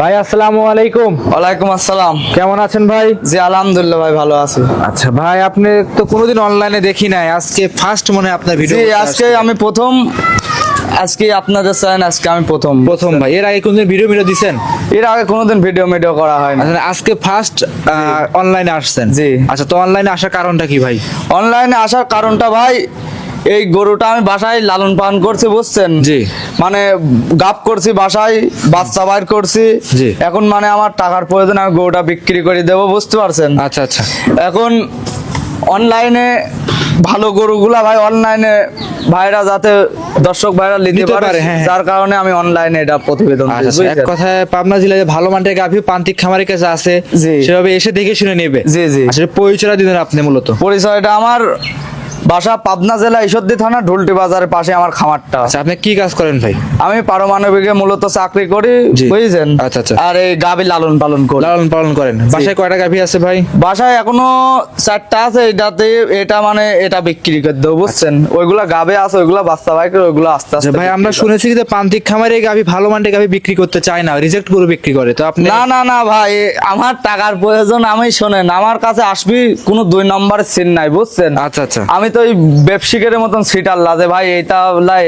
ভাই আসসালামু আলাইকুম। ওয়ালাইকুম আসসালাম। কেমন আছেন ভাই? জি আলহামদুলিল্লাহ ভাই, ভালো আছি। আচ্ছা ভাই, আপনি তো কোনোদিন অনলাইনে দেখি নাই, আজকে ফার্স্ট মনে হয় আপনার ভিডিও। জি আজকে আমি প্রথম, আজকে আপনাদের চ্যানেল আজকে আমি প্রথম প্রথম ভাই। এর আগে কোনদিন ভিডিও দিছেন? এর আগে কোনোদিন ভিডিও করা হয় না। আচ্ছা, আজকে ফার্স্ট অনলাইনে আসছেন? জি। আচ্ছা, তো অনলাইনে আসার কারণটা কি ভাই? অনলাইনে আসার কারণটা ভাই, এই গরুটা আমি বাসায় লালন পালন করছি, বুঝছেন? জি। মানে গাব করছি বাসায়, বাচ্চা বাইর করছি। জি। এখন মানে আমার টাকার প্রয়োজন, আমি গরুটা বিক্রি করে দেবো, বুঝতে পারছেন? আচ্ছা আচ্ছা। এখন অনলাইনে ভালো গরুগুলা ভাই, অনলাইনে ভাইরা যাতে দর্শক ভাইরা নিতে নিতে পারে, পারে, হ্যাঁ, হ্যাঁ। যার কারণে আমি অনলাইনে এটা প্রতিবেদন দিই, আচ্ছা, এক বুঝছেন? কথায় পাবনা জেলায় ভালো মানের গাভী প্রান্তিক খামারের কাছে আছে, জি। সেভাবে এসে দেখে শুনে নেবে। জি জি। আসলে পরিচয় দিবেন আপনি মূলত? পরিচয়টা আমার বাসা পাবনা জেলা ঈশ্বরদী থানা ঢুলটি বাজারের পাশে আমার খামারটা। আচ্ছা, আপনি কি কাজ করেন ভাই? আমি পারমাণবিকে মূলত চাকরি করি, জি। বুঝছেন? আচ্ছা, আচ্ছা। আর এই গাভী লালন পালন করি। লালন পালন করেন। বাসায় কয়টা গাভী আছে ভাই? বাসায় এখনো 4টা আছে, এটাতে এটা মানে এটা বিক্রি করে দেবো, বুঝছেন? ওইগুলা গাবে আছে, ওইগুলা বাচ্চা ভাই করে, ওইগুলা আস্তে আচ্ছা আস্তে ভাই, আমরা বিক্রি করে। শুনেছি যে প্রান্তিক খামারে গাভী ভালো মানের গাভী বিক্রি করতে চায় না, রিজেক্ট করে বিক্রি করে, তো আপনি? না না না ভাই, আমার টাকার প্রয়োজন, আমি শোনেন, আমার কাছে আসবি কোনো 2 নম্বরের সিন নাই, বুঝছেন? আচ্ছা আচ্ছা। আমি তো ওই ব্যবসায়ীর মতন সিটার লাজে ভাই,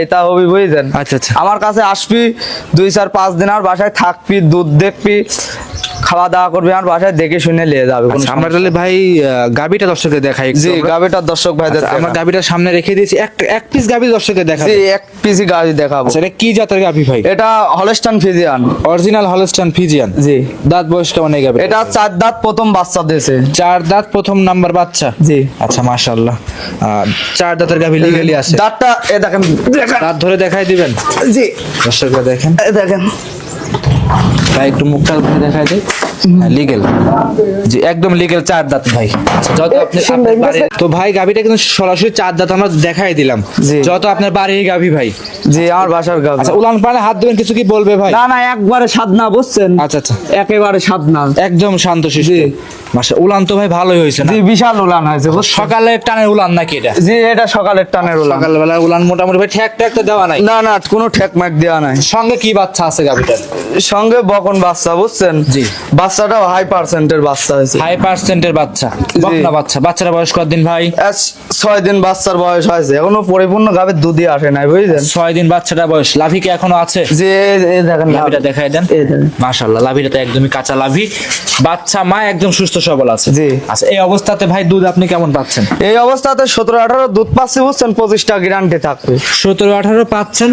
এটা হবি, বুঝছেন? আচ্ছা আচ্ছা। আমার কাছে আসবি 2-4-5 দিন, আর বাসায় থাকবি, দুধ দেখবি, খাওয়া দাওয়া করবি, আমার বাসায় দেখে শুনে নিয়ে যাবে। কোনো আচ্ছা, আমরা তাহলে ভাই গাভীটা দর্শকদের দেখাই একটু জি, আমরা। গাবিটার দর্শক ভাইদের আচ্ছা, আমরা দেখান। গাভীটার সামনে রেখে দিয়েছি, এক পিস গাভী দর্শকদের দেখাবো। জি, এক পিসি গাবি দেখাবো। আচ্ছা, এটা কি জাতের গাভী ভাই? এটা Holstein Friesian. Original Holstein Friesian. জি। দাঁত বয়স কেমন এই গাভী? এটা 4 দাঁত প্রথম বাচ্চা দিয়েছে। 4 দাঁত প্রথম নাম্বার বাচ্চা। জি। আচ্ছা, মাশাআল্লাহ। 4 দাঁতের গাভী লিগ্যালি আছে। দাঁতটা এ দেখেন, দেখেন। দাঁত ধরে দেখাই দিবেন জি, দর্শকরা, দেখেন এ দেখেন। ভাই, একটু মুখটা উপরে দেখাই দিই। লিগেল, জি একদম লিগেল 4 দাঁত ভাই। আচ্ছা, যত আপনি আপনার বাড়ির, তো ভাই গাভীটা কিন্তু সরাসরি 4 দাঁত আমরা দেখাই দিলাম। জি। যত আপনার বাড়ির গাভী ভাই। জি, আমার বাসার গাবি। আচ্ছা, উলান পানে হাত দিবেন, কিছু কি বলবে ভাই? না না, একবারে স্বাদ না, বুঝছেন? আচ্ছা আচ্ছা। একেবারে স্বাদ না। একদম শান্ত শিশু। মাশা, উলান তো ভাই ভালোই হয়েছে না? জি, বিশাল উলান হয়েছে, বুঝছেন? সকালে টানের উলান নাকি এটা? জি, এটা সকালের টানের উলান। সকালবেলা উলান মোটামুটি ভাই ঠ্যাক ঠ্যাক তো দেওয়া নাই? না না, কোনো ঠেক ম্যাক দেওয়া নাই। সঙ্গে কি বাচ্চা আছে গাভীটার? সঙ্গে বকন বাচ্চা, বুঝছেন? জি। বাচ্চাটাও হাই পার্সেন্টের বাচ্চা হয়েছে। হাই পার্সেন্টের বাচ্চা, বকনা বাচ্চা। বাচ্চারা বয়স কতদিন ভাই? 6 দিন বাচ্চার বয়স হয়েছে, এখনো পরিপূর্ণ গাভীর দুধই আসে নাই, বুঝলেন? 6 দিন বাচ্চাটা বয়স। লাভি কি এখনো আছে? যে এই দেখেন লাভিটা দেখাই দেন। এই দেখেন। মাশাআল্লাহ, লাভিটা তো একদমই কাঁচা লাভি। বাচ্চা মা একদম সুস্থ সবল আছে। জি। আচ্ছা, এই অবস্থাতে ভাই দুধ আপনি কেমন পাচ্ছেন? এই অবস্থাতে 17-18 দুধ পাচ্ছি, বুঝছেন? 25টা গ্যারান্টি থাকবে। 17-18 পাচ্ছেন,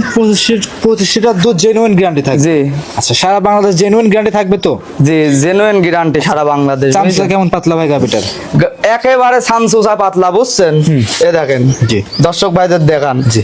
25টা দুধ জেনুইন গ্যারান্টি থাকবে। জি আচ্ছা, সারা বাংলাদেশ জেনুইন গ্যারান্টি থাকবে তো? জি, জেনুইন গ্যারান্টি সারা বাংলাদেশ। চামচা কেমন পাতলা ভাই গাভিটার? একেবারে সামসুসা পাতলা, বুঝছেন? এ দেখেন। জি। দর্শক ভাইদের দেখান। জি।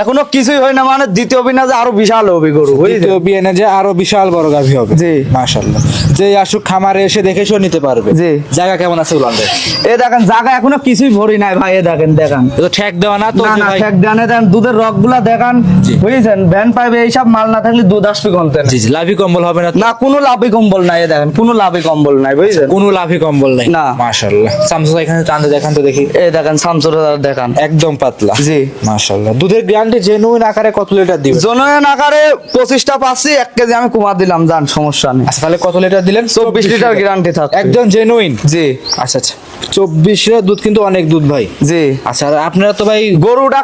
এখনো কিছুই হয় না, মানে দ্বিতীয় বিনা যে আরো বিশাল হবে গরু, বুঝলেন? দ্বিতীয় বিয়ানে যে আরো বিশাল বড় গাভি হবে। জি। মাশাআল্লাহ। যে আসুক খামারে এসে দেখে শুনে নিতে পারবে। জি। জায়গা কেমন আছে উলানদের? এ দেখেন, জায়গা এখনো কিছুই ভরি নাই ভাই, এ দেখেন দেখান। তো ঠ্যাক দেওয়া না তো? না না, ভাই ঠেক ডানে দেন, দুধের রক গুলা দেখান, জি। বুঝছেন? ভ্যান পাইবে, এইসব মাল না থাকলে দুধ আসবে কোনতে? জি জি, লাভি কম্বল হবে না তো? না, কোনো লাভই কম্বল নাই, এ দেখেন, কোনো লাভই কম্বল নাই, বুঝছেন? কোনো লাভি কম্বল নাই না। মাশাআল্লাহ। সামসুং এখানে টানতে দেখান তো দেখি। এই দেখেন, শামসুর দেখান, একদম পাতলা। জি। মাশাআল্লাহ। দুধের গ্যারান্টি জেনুইন আকারে কত লিটার দিবেন? জনয়ন আকারে 25টা পাচ্ছি, 1 কেজি আমি কমা দিলাম, জান, সমস্যা নেই। আচ্ছা, তাহলে কত লিটার দিলেন? 24 লিটার গ্যারান্টি থাকবে। একদম জেনুইন। জি আচ্ছা আচ্ছা। 24 লিটার দুধ কিন্তু অনেক দুধ ভাই। জি। আচ্ছা, আর আপনারা তো ভাই গরুটা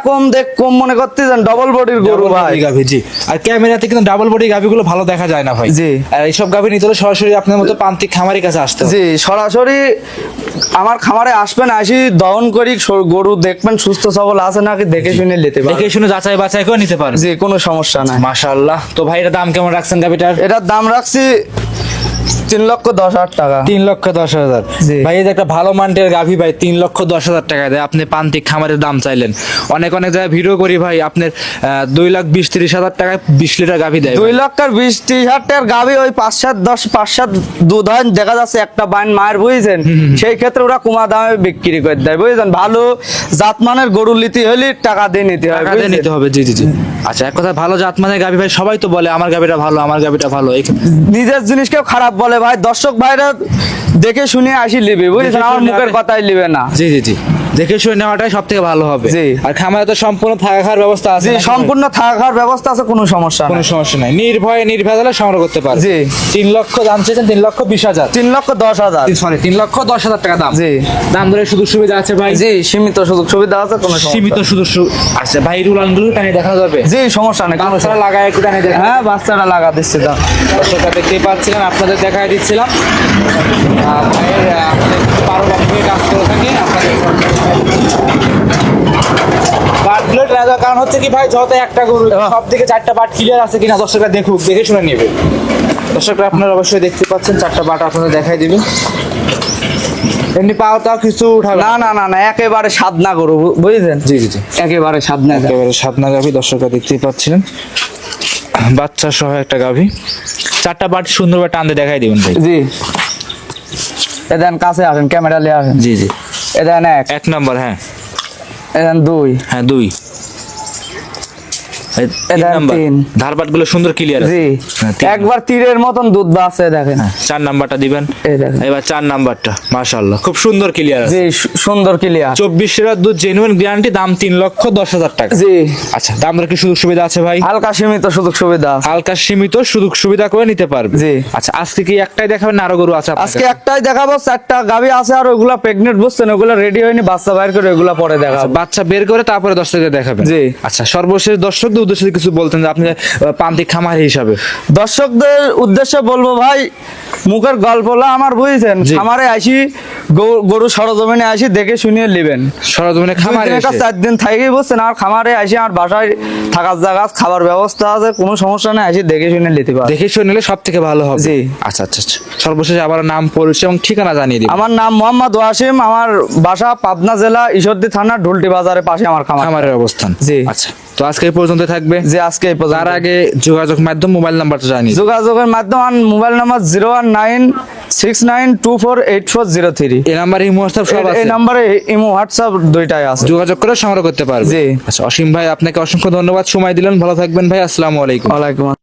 কম মনে করতেছেন, ডবল বডির গরু ডাবল ভাই। বডি গাভী। জি। আর ক্যামেরাতে কিন্তু ডাবল বডি গাভীগুলো ভালো দেখা যায় না ভাই। জি। আর এইসব গাভী নিতে হলে সরাসরি আপনার মতো প্রান্তিক খামারের কাছে আসতে হবে। জি, সরাসরি আমার খামারে আসবেন, আসি দহন করি, গরু দেখবেন সুস্থ সবল আছে নাকি দেখে শুনে নিতে দেখে পারবেন। শুনে যাচাই বাছাই করে নিতে পারেন। জি, কোনো সমস্যা নাই। মাশাআল্লাহ। তো ভাই, এর দাম কেমন রাখছেন গাভীটার? এটার দাম রাখছি 3,10,000 টাকা। 3,10,000। জি। ভাই, এই যে একটা ভালো মানের গাভী ভাই 3,10,000 টাকা দেয়, আপনি প্রান্তিক খামারের দাম চাইলেন। অনেক জায়গায় ভিডিও করি ভাই, আপনার 2,20,30,000 টাকায় 20 লিটার গাভী দেয়। 2,20,30,000 টাকার গাভি ওই 5-7 দুধ হয়, দেখা যাচ্ছে একটা বাইন মায়ের, বুঝছেন? সেই ক্ষেত্রে ওরা কমা দামে বিক্রি করে দেয়, বুঝছেন? ভালো জাতমানের গরু নিতে হলে টাকা দিয়ে নিতে হয়, টাকা দিয়ে নিতে হবে। জি জি জি। আচ্ছা, এক কথা, ভালো জাতমানের গাভী ভাই সবাই তো বলে আমার গাভীটা ভালো, আমার গাভীটা ভালো। নিজের জিনিসকেও খারাপ বলে ভাই, দর্শক ভাইরা দেখে শুনে আসি লিবে, বুঝছেন? আমার মুখের কথাই লিবে না। জি জি জি। দেখে শুনে নেওয়াটাই সব থেকে ভালো হবে। জি। আর খামারে তো সম্পূর্ণ থাকা খাওয়ার ব্যবস্থা আছে জি নাকি? সম্পূর্ণ থাকার ব্যবস্থা আছে, কোনো সমস্যা কোনো নেই। সমস্যা নাই, নির্ভয়ে নির্ভেজালে সংগ্রহ করতে পারবে। জি। 3 লক্ষ দাম চেয়েছেন, 3,20,000, 3,10,000। সরি 3,10,000 টাকা দাম। জি। দাম ধরে সুযোগ সুবিধা আছে ভাই? জি সীমিত সুযোগ সুবিধা আছে, কোনো সমস্যা সীমিত নেই। সুযোগ আচ্ছা ভাই, রুলানগুলো টানি দেখা যাবে? জি সমস্যা নেই, কোনো বাচ্চারা সমস্যা- লাগায় একটু টানি দেখা। হ্যাঁ বাচ্চারা লাগা দিচ্ছে দাও। দর্শকরা দেখতেই পাচ্ছিলেন, আপনাদের দেখাই দিচ্ছিলাম। ভাইয়ের আমাদের পারমাণবিক কাজ করে থাকে আপনাদের। পার্টগুলো ট্রাই দেওয়ার কারণ হচ্ছে কি ভাই, যত একটা গরু সব থেকে 4টা পার্ট ক্লিয়ার আছে কিনা দর্শকরা দেখুক, দেখে শুনে নেবে। দর্শকরা আপনারা অবশ্যই দেখতে পাচ্ছেন 4টা পার্ট আপনাদের দেখাই দিবে। এমনি পাওয়াটাও কিছু উঠাবে না না না না, একেবারে সাধনা করো বুঝলেন? জি জি জি, একেবারে সাধনা। একেবারে সাতনা গাভী দর্শকরা দেখতেই পাচ্ছিলেন, বাচ্চা সহ একটা গাভী। 4টা পার্ট সুন্দরভাবে টান দিয়ে দেখাই দিবেন ভাই। জি এদেন কাছে আসেন, ক্যামেরা নিয়ে আসেন। জি জি, এদেন 1, 1 নম্বর, হ্যাঁ এদেন 2, হ্যাঁ 2, এটা 3 নম্বর। 3 ধারপাট গুলো সুন্দর ক্লিয়ার আছে। জি হ্যাঁ, 3 একবার তীরের মতন দুধ আছে দেখেন। 4 নাম্বারটা দিবেন। এই দেখেন। এবার 4 নাম্বারটা মাশাআল্লাহ খুব সুন্দর ক্লিয়ার আছে। জি সুন্দর ক্লিয়ার। 24 লিটার দুধ, জেনুইন গ্যারান্টি, দাম 3,10,000 টাকা। জি আচ্ছা, দাম দর কি সুযোগ সুবিধা আছে ভাই? হালকা সীমিত সুযোগ সুবিধা আছে। হালকা সীমিত সুযোগ সুবিধা করে নিতে পারবে। জি। আচ্ছা, আজকে কি একটাই দেখাবেন না আরো গরু আছে আপনার আজকে কাছে? একটাই দেখাবো, 4টা গাভী আছে আর ওগুলা প্রেগনেন্ট বুঝছেন, ওগুলা রেডি হয়নি, বাচ্চা বাইর করে ওগুলা পরে দেখাবো। বাচ্চা বের করে তারপরে দর্শকদের দেখাবেন। জি। আচ্ছা, সর্বশেষ দর্শকদের উদ্দেশ্যে কিছু বলতেন যে আপনি প্রান্তিক খামারি হিসাবে। দর্শকদের উদ্দেশ্যে বলবো ভাই, মুখের গল্পলা আমার বুঝছেন, জি। খামারে আসি গরু সরজমিনে আসি দেখে শুনিয়ে নেবেন। সরজমিনে খামারে এসে। 4 দিন থাকি বুঝছেন, আর খামারে আসি আমার বাসায় থাকার জায়গা খাবার ব্যবস্থা আছে, কোনো সমস্যা নেই, আসি দেখে শুনে নিতে পারে। দেখে শুনে নিলে সব থেকে ভালো হবে। জি। আচ্ছা আচ্ছা আচ্ছা, সর্বশেষ আবার নাম, পরিচয় এবং ঠিকানা জানিয়ে দিন। আমার নাম মোহাম্মদ ওয়াসিম, আমার বাসা পাবনা জেলা ঈশ্বরদী থানা ঢুলটি বাজারের পাশে আমার খামার। খামারের অবস্থান। জি। আচ্ছা, তো আজকে এই পর্যন্ত থাকবে। যে আজকে এই পর্যন্ত। তার আগে যোগাযোগ মাধ্যম, মোবাইল নাম্বারটা জানিয়ে দিন। যোগাযোগের মাধ্যমে আমার মোবাইল নাম্বার 01969248403। এই নাম্বারে ইমো হোয়াটসঅ্যাপ সব এই আছে, নাম্বারে ইমো হোয়াটসঅ্যাপ দুইটাই আছে। যোগাযোগ করে সংগ্রহ করতে পারবে। জি। আচ্ছা, অসীম ভাই আপনাকে অসংখ্য ধন্যবাদ, সময় দিলেন, ভালো থাকবেন ভাই, আসসালামু আলাইকুম। ওয়ালাইকুম আসসালাম।